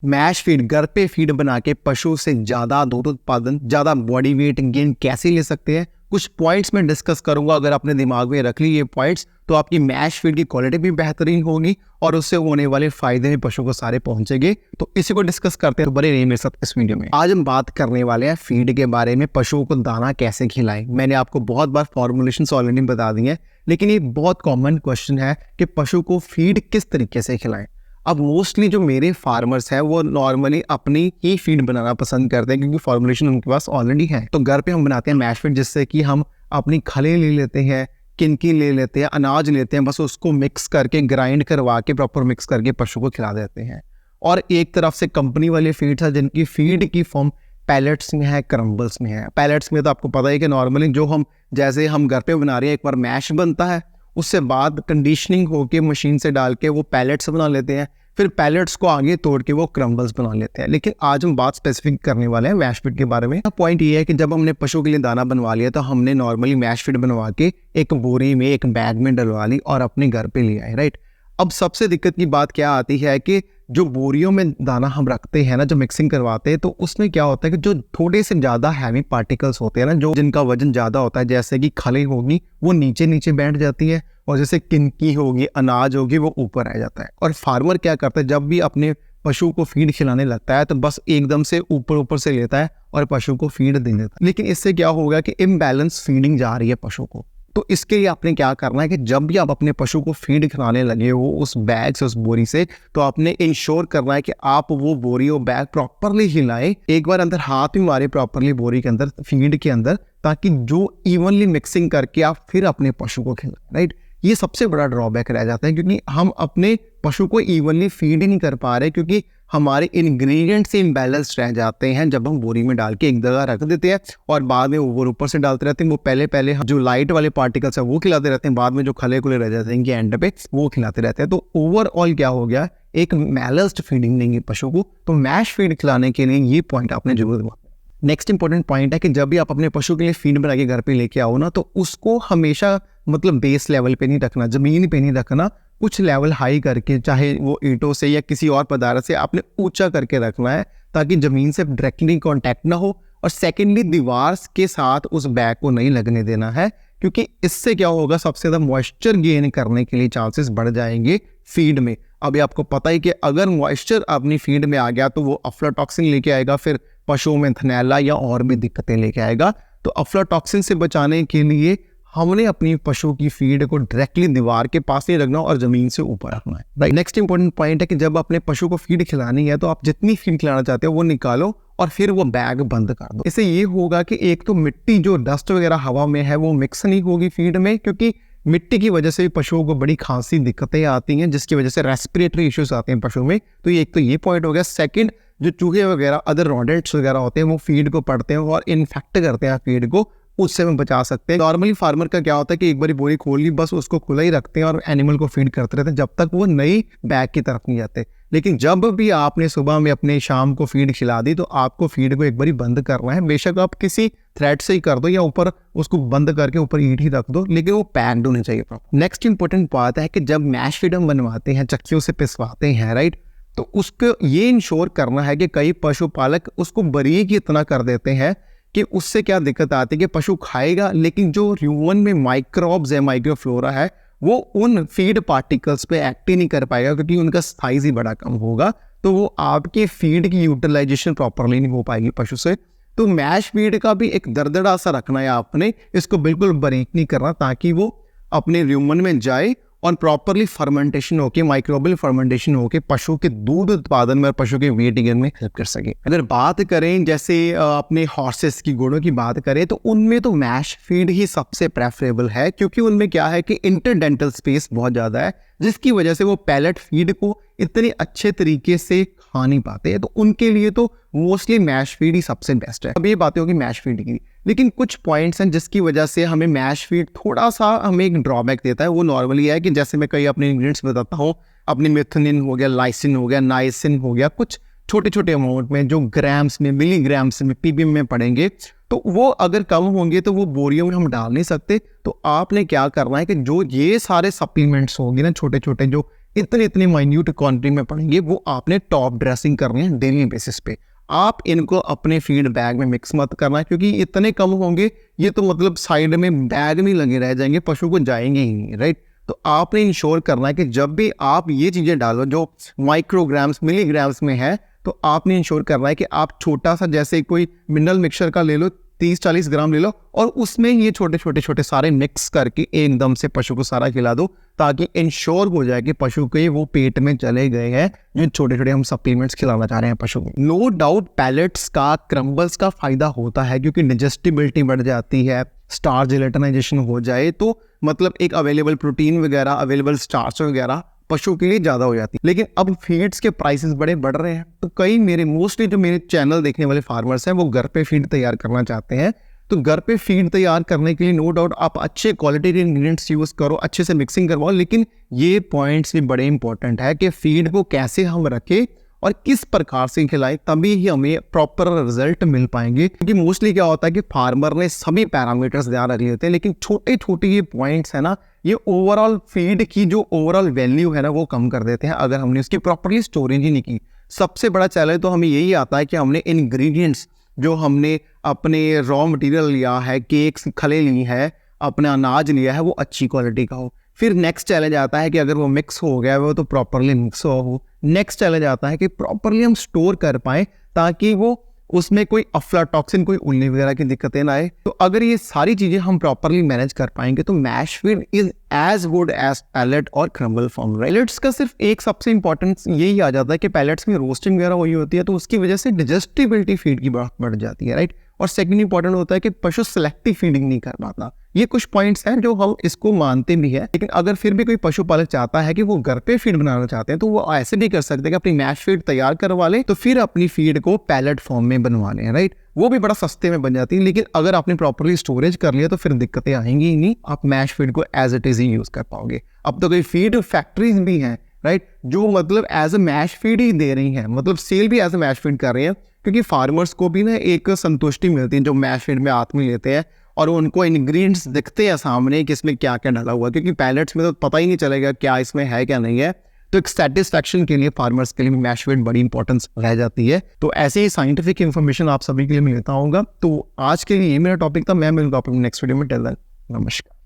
Mash feed, घर पे feed बना के पशु से ज्यादा दूध उत्पादन, ज्यादा बॉडी वेट गेन कैसे ले सकते हैं, कुछ पॉइंट्स में डिस्कस करूंगा। अगर आपने दिमाग में रख ली ये पॉइंट्स तो आपकी मैश फीड की क्वालिटी भी बेहतरीन होगी और उससे होने वाले फायदे भी पशु को सारे पहुंचेंगे। तो इसी को डिस्कस करते हैं, तो बने रहिए मेरे साथ इस वीडियो में। आज हम बात करने वाले हैं फीड के बारे में, पशुओं को दाना कैसे खिलाएं। मैंने आपको बहुत बार फॉर्मुलेशन ऑलरेडी बता दी है, लेकिन ये बहुत कॉमन क्वेश्चन है कि पशु को फीड किस तरीके से खिलाएं। अब मोस्टली जो मेरे फार्मर्स हैं वो नॉर्मली अपनी ही फीड बनाना पसंद करते हैं, क्योंकि फॉर्मुलेशन उनके पास ऑलरेडी है। तो घर पे हम बनाते हैं मैश फीड, जिससे कि हम अपनी खले ले लेते हैं, किनकी ले लेते हैं, अनाज लेते हैं, बस उसको मिक्स करके ग्राइंड करवा के प्रॉपर मिक्स करके पशु को खिला देते हैं। और एक तरफ से कंपनी वाले फीड्स है जिनकी फीड की फॉर्म पैलेट्स में है, क्रम्बल्स में है। पैलेट्स में तो आपको पता है कि नॉर्मली जो हम जैसे हम घर पे बना रहे हैं, एक बार मैश बनता है, उससे बाद कंडीशनिंग होके मशीन से डाल के वो पैलेट्स बना लेते हैं, फिर पैलेट्स को आगे तोड़ के वो क्रम्बल्स बना लेते हैं। लेकिन आज हम बात स्पेसिफिक करने वाले हैं मैश फीड के बारे में। पॉइंट ये है कि जब हमने पशु के लिए दाना बनवा लिया तो हमने नॉर्मली मैश फीड बनवा के एक बोरी में, एक बैग में डलवा ली और अपने घर पे ले आए, राइट। अब सबसे दिक्कत की बात क्या आती है कि जो बोरियों में दाना हम रखते हैं ना, जो मिक्सिंग करवाते हैं, तो उसमें क्या होता है कि जो थोड़े से ज्यादा हैवी पार्टिकल्स होते हैं ना, जो जिनका वजन ज्यादा होता है, जैसे कि खली होगी वो नीचे नीचे बैठ जाती है, और जैसे किनकी होगी, अनाज होगी, वो ऊपर आ जाता है। और फार्मर क्या करता है, जब भी अपने पशु को फीड खिलाने लगता है तो बस एकदम से ऊपर ऊपर से लेता है और पशु को फीड दे देता है। लेकिन इससे क्या होगा कि इम्बैलेंस फीडिंग जा रही है पशु को। तो इसके लिए आपने क्या करना है कि जब भी आप अपने पशु को फीड खिलाने लगे हो उस बैग से, उस बोरी से, तो आपने इंश्योर करना है कि आप वो बोरी और बैग प्रॉपरली हिलाएं, एक बार अंदर हाथ भी मारे प्रॉपरली बोरी के अंदर, फीड के अंदर, ताकि जो इवनली मिक्सिंग करके आप फिर अपने पशु को खिलाएं, राइट। ये सबसे बड़ा ड्रॉबैक रह जाता है, क्योंकि हम अपने पशु को इवनली फीड ही नहीं कर पा रहे, क्योंकि हमारे इंग्रेडिएंट्स से इम्बैलेंस रह जाते हैं। जब हम बोरी में डाल के एक जगह रख देते हैं और बाद में ऊपर से डालते रहते हैं, वो पहले जो लाइट वाले पार्टिकल्स है वो खिलाते रहते हैं, बाद में जो खले खुले रह जाते हैं कि एंड पे वो खिलाते रहते हैं। तो ओवरऑल क्या हो गया, एक बैलेंस्ड फीडिंग देंगे पशु को। तो मैश फीड खिलाने के लिए ये पॉइंट आपने जरूर। नेक्स्ट इंपॉर्टेंट पॉइंट है कि जब भी आप अपने पशु के लिए फीड बना के घर पे लेके आओ ना, तो उसको हमेशा मतलब बेस लेवल पे नहीं रखना, जमीन पे नहीं रखना, कुछ लेवल हाई करके, चाहे वो ईंटों से या किसी और पदार्थ से आपने ऊंचा करके रखना है, ताकि जमीन से डायरेक्टली कांटेक्ट ना हो। और सेकेंडली, दीवार के साथ उस बैग को नहीं लगने देना है, क्योंकि इससे क्या होगा, सबसे ज्यादा मॉइस्चर गेन करने के लिए चांसेस बढ़ जाएंगे फीड में। अभी आपको पता ही कि अगर मॉइस्चर अपनी फीड में आ गया तो वो अफ्लाटॉक्सिन लेके आएगा, फिर पशुओं में थनैला या और भी दिक्कतें लेके आएगा। तो अफ्लाटॉक्सिन से बचाने के लिए हमने अपनी पशु की फीड को डायरेक्टली दीवार के पास नहीं रखना और जमीन से ऊपर रखना है, राइट। नेक्स्ट इंपॉर्टेंट पॉइंट है कि जब अपने पशु को फीड खिलानी है तो आप जितनी फीड खिलाना चाहते हो वो निकालो और फिर वो बैग बंद कर दो। इससे ये होगा कि एक तो मिट्टी, जो डस्ट वगैरह हवा में है, वो मिक्स नहीं होगी फीड में, क्योंकि मिट्टी की वजह से पशुओं को बड़ी खांसी दिक्कतें आती हैं, जिसकी वजह से रेस्पिरेटरी इश्यूज आते हैं पशु में। तो ये एक तो ये पॉइंट हो गया। सेकंड, जो चूहे वगैरह, अदर रोडेंट्स वगैरह होते हैं, वो फीड को पढ़ते हैं और इन्फेक्ट करते हैं फीड को, उससे हम बचा सकते हैं। नॉर्मली फार्मर का क्या होता है कि एक बार बोरी खोल ली, बस उसको खुला ही रखते हैं और एनिमल को फीड करते रहते हैं जब तक वो नई बैग की तरफ नहीं जाते। लेकिन जब भी आपने सुबह में अपने शाम को फीड खिला दी तो आपको फीड को एक बार बंद करना है। बेशक आप किसी थ्रेड से ही कर दो या ऊपर उसको बंद करके ऊपर ईंट ही रख दो, लेकिन वो पैक्ड होनी चाहिए प्रॉपर। नेक्स्ट इंपॉर्टेंट बात है कि जब मैश फीड हम बनवाते हैं, चक्कियों से पिसवाते हैं, राइट, तो उसको ये इंश्योर करना है कि कई पशुपालक उसको बारीक इतना कर देते हैं कि उससे क्या दिक्कत आती है कि पशु खाएगा, लेकिन जो ह्यूमन में माइक्रोब्स है, माइक्रोफ्लोरा है, वो उन फीड पार्टिकल्स पे एक्ट ही नहीं कर पाएगा, क्योंकि उनका साइज ही बड़ा कम होगा। तो वो आपके फीड की यूटिलाइजेशन प्रॉपरली नहीं हो पाएगी पशु से। तो मैश फीड का भी एक दरदरा सा रखना है आपने, इसको बिल्कुल बारीक नहीं करना, ताकि वो अपने ह्यूमन में जाए और प्रॉपरली फर्मेंटेशन होके, माइक्रोबियल फर्मेंटेशन होके पशु के दूध उत्पादन में और पशु के वेट गेन में हेल्प कर सके। अगर बात करें जैसे अपने हॉर्सेस की, घोड़ों की बात करें, तो उनमें तो मैश फीड ही सबसे प्रेफरेबल है, क्योंकि उनमें क्या है कि इंटरडेंटल स्पेस बहुत ज़्यादा है, जिसकी वजह से वो पैलेट फीड को इतने अच्छे तरीके से खा नहीं पाते हैं। तो उनके लिए तो मोस्टली मैश फीड ही सबसे बेस्ट है। अब ये बातें होगी मैश फीड की, लेकिन कुछ पॉइंट्स हैं जिसकी वजह से हमें मैश फीड थोड़ा सा हमें एक ड्रॉबैक देता है। वो नॉर्मली है कि जैसे मैं कई अपने इंग्रेडिएंट्स बताता हूँ, अपने मेथिओनिन हो गया, लाइसिन हो गया, नाइसिन हो गया, कुछ छोटे छोटे अमाउंट में जो ग्राम्स में, मिलीग्राम्स में, पीपीएम में पड़ेंगे, तो वो अगर कम होंगे तो वो बोरियों में हम डाल नहीं सकते। तो आपने क्या करना है कि जो ये सारे सप्लीमेंट्स होंगे ना, छोटे छोटे जो इतने इतने माइन्यूट क्वांटिटी में पड़ेंगे, वो आपने टॉप ड्रेसिंग करनी है डेली बेसिस पे। आप इनको अपने फीड बैग में मिक्स मत करना, क्योंकि इतने कम होंगे ये तो मतलब साइड में बैग में लगे रह जाएंगे, पशु को जाएंगे ही नहीं, राइट। तो आपने इंश्योर करना है कि जब भी आप ये चीज़ें डालो जो माइक्रोग्राम्स मिलीग्राम्स में है, तो आपने इंश्योर करना है कि आप छोटा सा जैसे कोई मिनरल मिक्सचर का ले लो, 30-40 ग्राम ले लो और उसमें ये छोटे छोटे छोटे सारे मिक्स करके एकदम से पशु को सारा खिला दो, ताकि इंश्योर हो जाए कि पशु के वो पेट में चले गए हैं जो छोटे छोटे हम सप्लीमेंट्स खिलाना चाह रहे हैं पशु को। नो डाउट पैलेट्स का, क्रम्बल्स का फायदा होता है, क्योंकि डिजेस्टिबिलिटी बढ़ जाती है, स्टार्च जिलेटिनाइजेशन हो जाए तो मतलब एक अवेलेबल प्रोटीन वगैरह, अवेलेबल स्टार्च वगैरह पशु के लिए ज़्यादा हो जाती है। लेकिन अब फीड्स के प्राइसेस बड़े बढ़ रहे हैं, तो कई मेरे मोस्टली जो मेरे चैनल देखने वाले फार्मर्स हैं वो घर पे फीड तैयार करना चाहते हैं। तो घर पे फीड तैयार करने के लिए नो डाउट आप अच्छे क्वालिटी के इंग्रेडिएंट्स यूज़ करो, अच्छे से मिक्सिंग करवाओ, लेकिन ये पॉइंट्स भी बड़े इंपॉर्टेंट है कि फीड को कैसे हम रखें और किस प्रकार से खिलाएं, तभी ही हमें प्रॉपर रिजल्ट मिल पाएंगे। क्योंकि मोस्टली क्या होता है कि फार्मर ने सभी पैरामीटर्स ध्यान रखे होते हैं, लेकिन छोटे छोटे ये पॉइंट्स है ना, ये ओवरऑल फीड की जो ओवरऑल वैल्यू है ना वो कम कर देते हैं अगर हमने उसकी प्रॉपरली स्टोरेज ही नहीं की। सबसे बड़ा चैलेंज तो हमें यही आता है कि हमने इंग्रेडिएंट्स जो हमने अपने रॉ मटेरियल लिया है, केक्स खले ली है, अपना अनाज लिया है, वो अच्छी क्वालिटी का हो। फिर नेक्स्ट चैलेंज आता है कि अगर वो मिक्स हो गया वो तो प्रॉपरली मिक्स हो। नेक्स्ट चैलेंज आता है कि प्रॉपरली हम स्टोर कर पाएँ ताकि वो उसमें कोई अफ्लाटॉक्सिन, कोई उल्ली वगैरह की दिक्कतें ना आए। तो अगर ये सारी चीज़ें हम प्रॉपरली मैनेज कर पाएंगे तो mash feed is as good as pellet और क्रम्बल फॉर्म। पैलेट्स का सिर्फ एक सबसे इंपॉर्टेंट यही आ जाता है कि पैलेट्स में रोस्टिंग वगैरह हुई होती है, तो उसकी वजह से डिजेस्टिबिलिटी फीड की बढ़ जाती है, राइट। और सेकंड इंपॉर्टेंट होता है कि पशु सेलेक्टिव फीडिंग नहीं कर पाता। ये कुछ पॉइंट्स हैं जो हम इसको मानते भी है, लेकिन अगर फिर भी कोई पशुपालक चाहता है कि वो घर पे फीड बनाना चाहते हैं तो वो ऐसे भी कर सकते हैं कि अपनी मैश फीड तैयार करवा ले, तो फिर अपनी फीड को पैलेट फॉर्म में बनवा लें, राइट। वो भी बड़ा सस्ते में बन जाती है, लेकिन अगर आपने प्रॉपरली स्टोरेज कर लिया तो फिर दिक्कतें आएंगी ही नहीं, आप मैश फीड को एज इट इज ही यूज कर पाओगे। अब तो कई फीड फैक्ट्रीज भी हैं, राइट, जो मतलब एज अ मैश फीड ही दे रही हैं, मतलब सेल भी एज अ मैश फीड कर रही हैं, क्योंकि फार्मर्स को भी ना एक संतुष्टि मिलती है जो मैश फीड में हाथ में लेते हैं और उनको इंग्रेडिएंट्स दिखते हैं सामने कि इसमें क्या क्या डाला हुआ है, क्योंकि पैलेट्स में तो पता ही नहीं चलेगा क्या इसमें है क्या नहीं है। तो एक सेटिस्फैक्शन के लिए फार्मर्स के लिए मैश फीड बड़ी इंपॉर्टेंस रह जाती है। तो ऐसे ही साइंटिफिक इन्फॉर्मेशन आप सभी के लिए मिलता होगा। तो आज के लिए ये मेरा टॉपिक था, मैं मिलूंगा अपने नेक्स्ट वीडियो में। टिल देन नमस्कार।